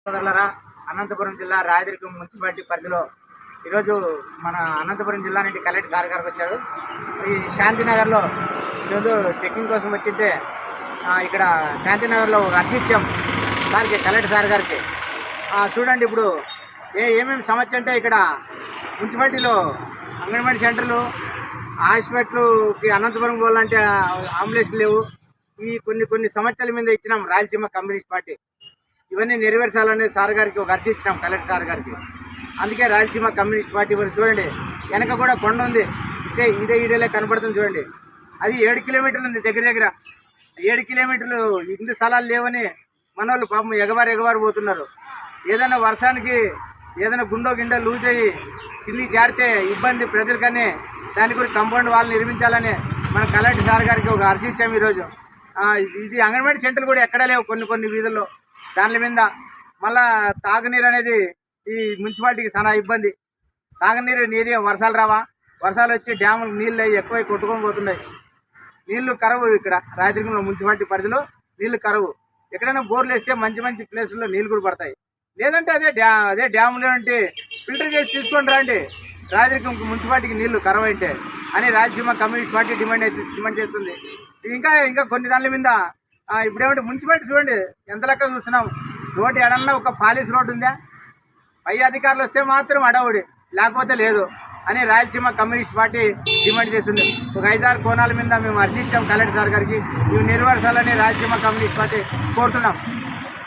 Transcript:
సోదరులారా, అనంతపురం జిల్లా రాయదుర్గం మున్సిపాలిటీ పరిధిలో ఈరోజు మన అనంతపురం జిల్లా నుండి కలెక్టర్ సార్ గారికి వచ్చాడు. ఈ శాంతినగర్లో ఈరోజు చెక్కింగ్ కోసం వచ్చింటే ఇక్కడ శాంతినగర్లో ఒక అర్జీ ఇచ్చాం సార్కి, కలెక్టర్ సార్ గారికి. చూడండి ఇప్పుడు ఏమేమి సమస్య అంటే ఇక్కడ మున్సిపాలిటీలో అంగన్వాడీ సెంటర్లు, హాస్పిటల్కి అనంతపురం పోవాలంటే అంబులెన్స్లు లేవు. ఈ కొన్ని సమస్యల మీద ఇచ్చినాం రాయలసీమ కమ్యూనిస్ట్ పార్టీ. ఇవన్నీ నెరవేర్చాలనే సార్ గారికి ఒక అర్జీ ఇచ్చినాం కలెక్టర్ సార్ గారికి. అందుకే రాయలసీమ కమ్యూనిస్ట్ పార్టీ చూడండి, వెనక కూడా కొండ ఉంది, ఇదేలే కనపడుతుంది చూడండి. అది 7 కిలోమీటర్లు ఉంది, దగ్గర 7 కిలోమీటర్లు. ఇంటి స్థలాలు లేవని మన వాళ్ళు పాపం ఎగబారు పోతున్నారు. ఏదైనా వర్షానికి ఏదైనా గిండో లూజ్ అయ్యి కింది జారితే ఇబ్బంది ప్రజలకని దాని గురించి కంపౌండ్ వాళ్ళు నిర్మించాలని మన కలెక్టర్ సార్ గారికి ఒక అర్జీ ఇచ్చాము ఈరోజు. ఇది అంగన్వాడీ సెంటర్లు కూడా ఎక్కడా లేవు కొన్ని వీధుల్లో. దాని మీద మళ్ళా తాగునీరు అనేది ఈ మున్సిపాలిటీకి చాలా ఇబ్బంది. తాగునీరు వర్షాలు రావా, వర్షాలు వచ్చి డ్యాములు నీళ్ళు ఎక్కువై కొట్టుకొని పోతున్నాయి. నీళ్లు కరవు. ఇక్కడ రాయదుర్గంలో మున్సిపాలిటీ పరిధిలో నీళ్లు కరవు. ఎక్కడైనా బోర్లు వేస్తే మంచి ప్లేసుల్లో నీళ్ళు కూడా పడతాయి. లేదంటే అదే డ్యాములు అంటే ఫిల్టర్ చేసి తీసుకొని రండి. రాయదుర్గం మున్సిపాలిటీకి నీళ్లు కరవ అయితే అని రాయలసీమ కమ్యూనిస్ట్ పార్టీ డిమాండ్ చేస్తుంది. ఇంకా కొన్ని దాని మీద ఇప్పుడేమంటే మున్సిపాలిటీ చూడండి ఎంత లెక్క చూస్తున్నాం. రోడ్డు ఎడన్నా ఒక పాలిస్ రోడ్డు ఉందా? పై అధికారులు వస్తే మాత్రం అడవుడి, లేకపోతే లేదు అని రాయలసీమ కమ్యూనిస్ట్ పార్టీ డిమాండ్ చేస్తుంది. ఒక 5-6 కోణాల మీద మేము అర్జీ ఇచ్చాం కలెక్టర్ సార్ గారికి. ఇవి నెరవేర్చాలని రాయలసీమ కమ్యూనిస్ట్ పార్టీ కోరుతున్నాం.